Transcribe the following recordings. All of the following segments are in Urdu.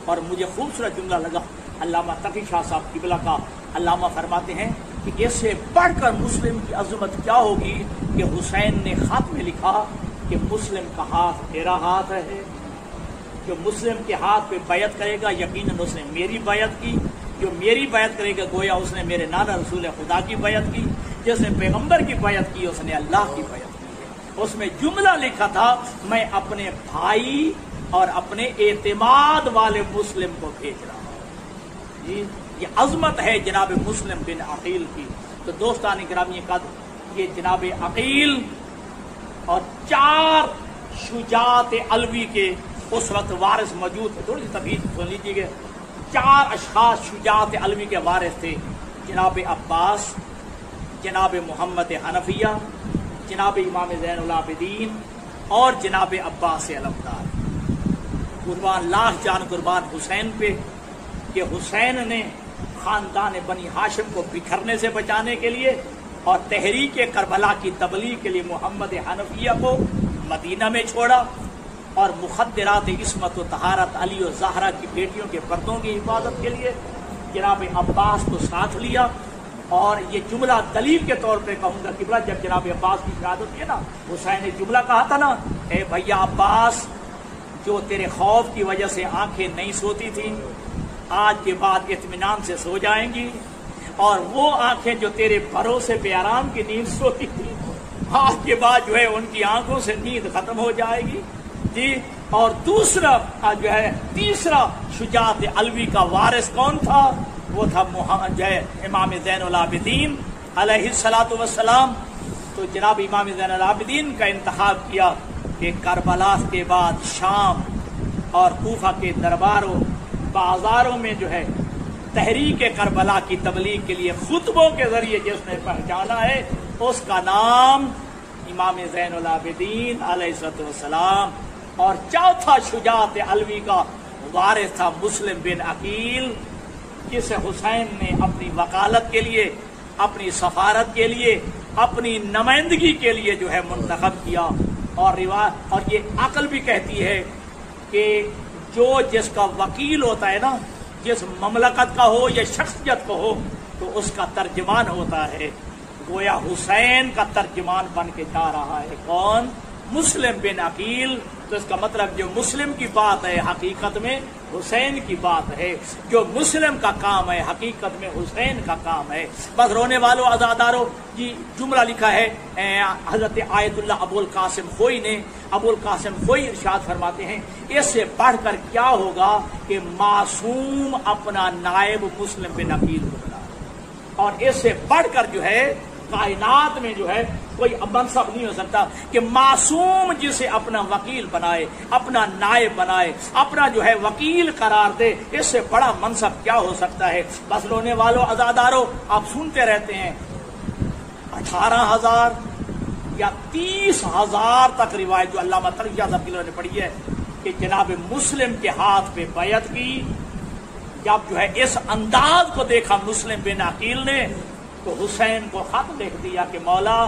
اور مجھے خوبصورت جملہ لگا علامہ تقی شاہ صاحب قبلہ کا۔ علامہ فرماتے ہیں کہ اس سے بڑھ کر مسلم کی عظمت کیا ہوگی کہ حسین نے خط میں لکھا کہ مسلم کا ہاتھ تیرا ہاتھ ہے، جو مسلم کے ہاتھ پہ بیعت کرے گا یقیناً اس نے میری بیعت کی، جو میری بیعت کرے گا گویا اس نے میرے نانا رسول خدا کی بیعت کی، جس نے پیغمبر کی بیعت کی اس نے اللہ کی بیعت کی ہے۔ اس میں جملہ لکھا تھا میں اپنے بھائی اور اپنے اعتماد والے مسلم کو بھیج رہا ہوں۔ جی یہ عظمت ہے جناب مسلم بن عقیل کی۔ تو دوستان گرامی قدر، یہ جناب عقیل اور 4 شجاعت علوی کے اس وقت وارث موجود تھے۔ تھوڑی سی تفصیل سن لیجیے گا۔ 4 اشخاص شجاعت علوی کے وارث تھے، جناب عباس، جناب محمد حنفیہ، جناب امام زین العابدین اور جناب عباس علمدار۔ قربان لاکھ جان قربان حسین پہ کہ حسین نے خاندان بنی ہاشم کو بکھرنے سے بچانے کے لیے اور تحریک کربلا کی تبلیغ کے لیے محمد حنفیہ کو مدینہ میں چھوڑا اور مخدرات عصمت و طہارت علی و زہرا کی بیٹیوں کے پردوں کی حفاظت کے لیے جناب عباس کو ساتھ لیا۔ اور یہ جملہ دلیل کے طور پہ کہوں گا قبلہ، جب جناب عباس کی شہادت ہوئی نا، حسین نے جملہ کہا تھا نا، اے بھیا عباس، جو تیرے خوف کی وجہ سے آنکھیں نہیں سوتی تھیں آج کے بعد اطمینان سے سو جائیں گی، اور وہ آنکھیں جو تیرے بھروسے پہ آرام کی نیند سوتی تھی آج کے بعد جو ہے ان کی آنکھوں سے نیند ختم ہو جائے گی۔ جی اور دوسرا جو ہے تیسرا شجاعت علوی کا وارث کون تھا؟ وہ تھا جو ہے امام زین العابدین علیہ الصلاۃ والسلام۔ تو جناب امام زین العابدین کا انتخاب کیا کہ کربلا کے بعد شام اور کوفہ کے درباروں بازاروں میں جو ہے تحریک کربلا کی تبلیغ کے لیے خطبوں کے ذریعے جس نے پہچانا ہے اس کا نام امام زین العابدین علیہ الصلوۃ والسلام۔ اور چوتھا شجاعت علوی کا وارث تھا مسلم بن عقیل، جسے حسین نے اپنی وکالت کے لیے، اپنی سفارت کے لیے، اپنی نمائندگی کے لیے جو ہے منتخب کیا۔ اور یہ عقل بھی کہتی ہے کہ جو جس کا وکیل ہوتا ہے نا، جس مملکت کا ہو یا شخصیت کو ہو تو اس کا ترجمان ہوتا ہے، گویا حسین کا ترجمان بن کے جا رہا ہے کون؟ مسلم بن عقیل۔ تو اس کا مطلب جو مسلم کی بات ہے حقیقت میں حسین کی بات ہے، جو مسلم کا کام ہے حقیقت میں حسین کا کام ہے۔ بس رونے والوں عزاداروں، یہ جملہ لکھا ہے حضرت آیت اللہ ابو القاسم خوئی نے۔ ابو القاسم خوئی ارشاد فرماتے ہیں اس سے بڑھ کر کیا ہوگا کہ معصوم اپنا نائب مسلم بن عقیل کو بنا، اور اس سے بڑھ کر جو ہے کائنات میں جو ہے کوئی منصب نہیں ہو سکتا کہ معصوم جسے اپنا وکیل بنائے، اپنا نائب بنائے، اپنا جو ہے وکیل قرار دے، اس سے بڑا منصب کیا ہو سکتا ہے۔ بس رونے والوں عزاداروں، آپ سنتے رہتے ہیں 18,000 یا 30,000 تک روایت جو علامہ تقی صاحب نے پڑھی ہے کہ جناب مسلم کے ہاتھ پہ بیعت کی۔ جب جو ہے اس انداز کو دیکھا مسلم بن عقیل نے تو حسین کو خط لکھ دیا کہ مولا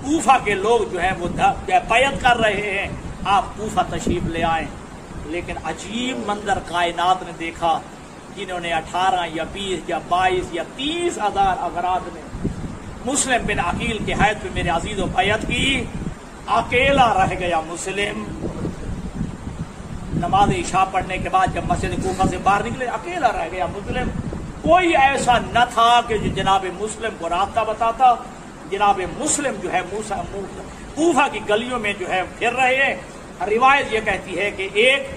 کوفہ کے لوگ جو ہیں وہ بیعت کر رہے ہیں، آپ کوفہ تشریف لے آئیں۔ لیکن عجیب منظر کائنات نے دیکھا، جنہوں نے 18 یا 20 یا 22 یا 30,000 افراد نے مسلم بن عقیل کے حیث پہ میرے عزیز و بیعت کی، اکیلا رہ گیا مسلم۔ نماز عشاء پڑھنے کے بعد جب مسجد کوفہ سے باہر نکلے اکیلا رہ گیا مسلم۔ کوئی ایسا نہ تھا کہ جو جناب مسلم کو راستہ بتاتا۔ جناب مسلم جو ہے کوفہ کی گلیوں میں جو ہے پھر رہے ہیں۔ روایت یہ کہتی ہے کہ ایک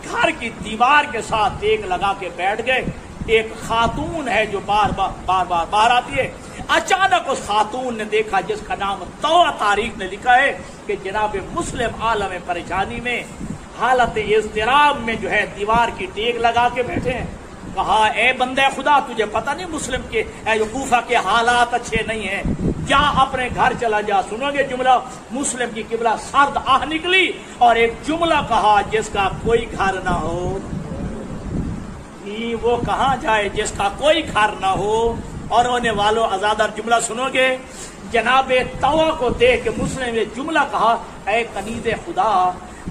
گھر کی دیوار کے ساتھ دیگ لگا کے بیٹھ گئے، ایک خاتون ہے جو بار بار باہر آتی ہے۔ اچانک اس خاتون نے دیکھا جس کا نام طوع تاریخ نے لکھا ہے کہ جناب مسلم عالم پریشانی میں حالت اضطراب میں جو ہے دیوار کی دیگ لگا کے بیٹھے ہیں۔ کہا اے بندے خدا، تجھے پتہ نہیں مسلم کے کوفہ کے حالات اچھے نہیں ہیں، جا اپنے گھر چلا جا۔ سنو گے جملہ، مسلم کی قبلہ سرد آہ نکلی اور ایک جملہ کہا جس کا کوئی گھر نہ ہو، وہ کہاں جائے جس کا کوئی گھر نہ ہو۔ اور ہونے والوں آزادار جملہ سنو گے، جناب طوع کو دیکھ کے مسلم نے جملہ کہا اے کنیز خدا،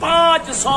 500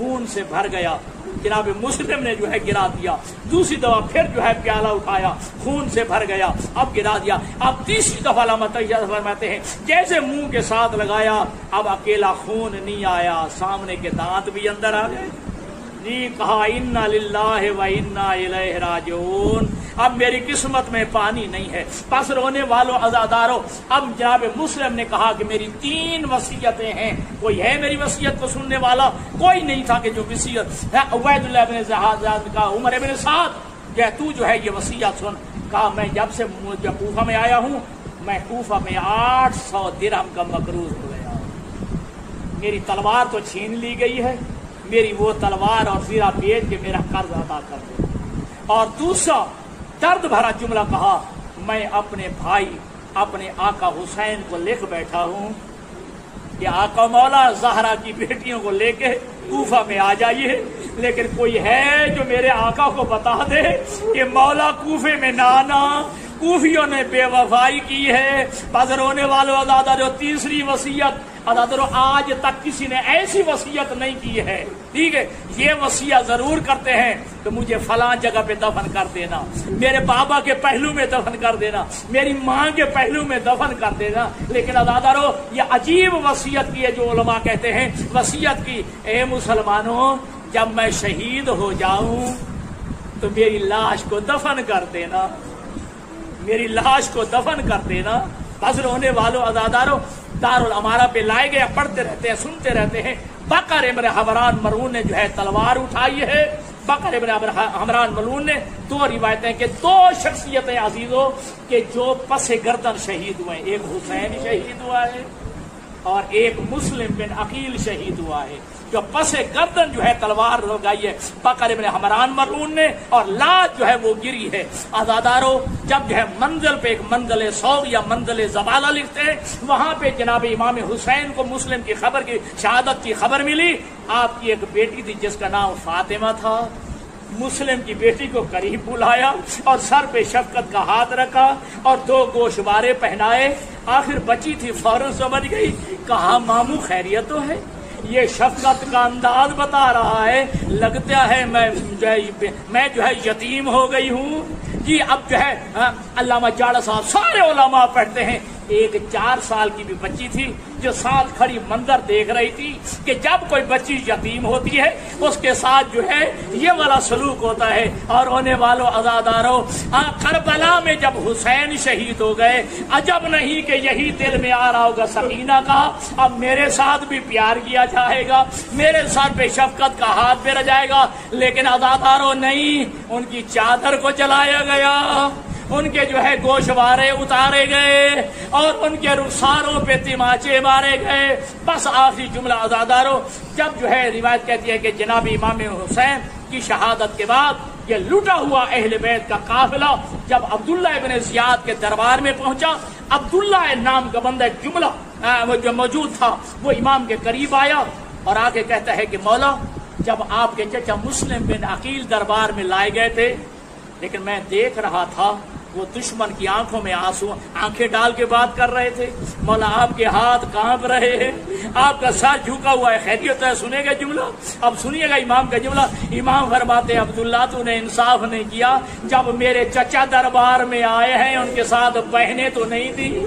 خون سے بھر گیا. جناب مسلم نے جو ہے گرا دیا. دوسری دفعہ پھر جو ہے پیالہ اٹھایا, خون سے بھر گیا, اب گرا دیا. اب تیسری دفعہ علامہ تیار فرماتے ہیں جیسے منہ کے ساتھ لگایا, اب اکیلا خون نہیں آیا, سامنے کے دانت بھی اندر آ گئے. جی کہا انا للہ و انا الیہ راجعون, اب میری قسمت میں پانی نہیں ہے. پس رونے والوں عزاداروں, اب جناب مسلم نے کہا کہ میری 3 وصیتیں ہیں, کوئی ہے میری وصیت کو سننے والا؟ کوئی نہیں تھا کہ جو وصیت. عبید اللہ بن زیاد نے کہا عمر بن سعد تو جو ہے یہ وصیت سن. کہا میں جب سے کوفہ میں آیا ہوں, میں کوفہ میں 800 درہم کا مقروض ہو گیا. میری تلوار تو چھین لی گئی ہے, میری وہ تلوار اور زیرہ بیچ کے میرا قرض ادا کر دو. اور دوسرا درد بھرا جملہ کہا, میں اپنے بھائی اپنے آقا حسین کو لکھ بیٹھا ہوں کہ آقا مولا زہرا کی بیٹیوں کو لے کے کوفہ میں آ جائیے, لیکن کوئی ہے جو میرے آقا کو بتا دے کہ مولا کوفے میں نہ آنا, کوفیوں نے بے وفائی کی ہے. بس رونے والوں عزادہ جو تیسری وصیت عزادہ, آج تک کسی نے ایسی وصیت نہیں کی ہے. ٹھیک ہے, یہ وصیت ضرور کرتے ہیں کہ مجھے فلاں جگہ پہ دفن کر دینا, میرے بابا کے پہلو میں دفن کر دینا, میری ماں کے پہلو میں دفن کر دینا. لیکن عزادارو یہ عجیب وصیت کی ہے جو علماء کہتے ہیں وصیت کی, اے مسلمانوں جب میں شہید ہو جاؤں تو میری لاش کو دفن کر دینا, میری لاش کو دفن کر دینا. بس رونے والوں عزادارو دارالامارہ پہ لائے گئے, پڑھتے رہتے ہیں, سنتے رہتے ہیں. بکر ابن حمران ملعون نے جو ہے تلوار اٹھائی ہے. بکر ابن حمران ملعون نے 2 روایتیں کہ 2 شخصیتیں عزیزوں کہ جو پس گردن شہید ہوئے, ایک حسین شہید ہوا ہے اور ایک مسلم بن عقیل شہید ہوا ہے. جو پس گردن جو ہے تلوار لگائی ہے بکر ابن حمران ملعون نے, اور لاش جو ہے وہ گری ہے. عزادارو جب جو ہے منزل پہ ایک منزل سوگ یا منزل زبالہ لکھتے ہیں, وہاں پہ جناب امام حسین کو مسلم کی خبر کی شہادت کی خبر ملی. آپ کی ایک بیٹی تھی جس کا نام فاطمہ تھا. مسلم کی بیٹی کو قریب بلایا اور سر پہ شفقت کا ہاتھ رکھا اور 2 گوشوارے پہنائے. آخر بچی تھی فوراً سمجھ گئی, کہا ماموں خیریت تو ہے؟ یہ شفقت کا انداز بتا رہا ہے, لگتا ہے میں جو ہے یتیم ہو گئی ہوں. جی اب جو ہے علامہ جاڑا صاحب سارے علماء پڑھتے ہیں, ایک 4 سال کی بھی بچی تھی جو ساتھ کھڑی منظر دیکھ رہی تھی کہ جب کوئی بچی یتیم ہوتی ہے اس کے ساتھ جو ہے یہ والا سلوک ہوتا ہے. اور ہونے والوں عزاداروں کربلا میں جب حسین شہید ہو گئے, عجب نہیں کہ یہی دل میں آ رہا ہوگا سکینہ کا, اب میرے ساتھ بھی پیار کیا جائے گا, میرے ساتھ پہ شفقت کا ہاتھ پھیرا جائے گا. لیکن عزاداروں نہیں, ان کی چادر کو جلایا گیا, ان کے جو ہے گوشوارے اتارے گئے اور ان کے رخساروں پہ تماچے مارے گئے. بس آخری جملہ عزاداروں, جب جو ہے روایت کہتی ہے کہ جناب امام حسین کی شہادت کے بعد یہ لوٹا ہوا اہل بیت کا قافلہ جب عبداللہ ابن زیاد کے دربار میں پہنچا, عبداللہ نام کا بندہ ایک جملہ جو موجود تھا وہ امام کے قریب آیا اور آ کے کہتا ہے کہ مولا جب آپ کے چچا مسلم بن عقیل دربار میں لائے گئے تھے, لیکن میں دیکھ رہا تھا وہ دشمن کی آنکھوں میں آنکھیں ڈال کے بات کر رہے تھے. مولا آپ کے ہاتھ کانپ رہے ہیں, آپ کا سر جھکا ہوا ہے, خیریت ہے؟ سنے گا جملہ, اب سنیے گا امام کا جملہ. امام فرماتے عبداللہ تو نے انصاف نہیں کیا, جب میرے چچا دربار میں آئے ہیں ان کے ساتھ بہنیں تو نہیں تھی,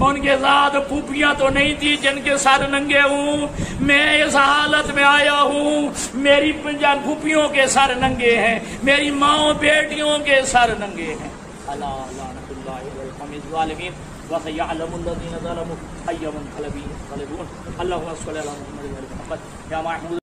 ان کے ساتھ پھوپھیاں تو نہیں تھی جن کے سر ننگے ہوں. میں اس حالت میں آیا ہوں, میری پھوپھیوں کے سر ننگے ہیں, میری ماں بیٹیوں کے سر ننگے ہیں. اللہ لعنت اللہ علی القوم الظالمین وسيعلم الذين ظلموا أي منقلب ينقلبون. اللهم صل على محمد وعلى محمد. يا محمود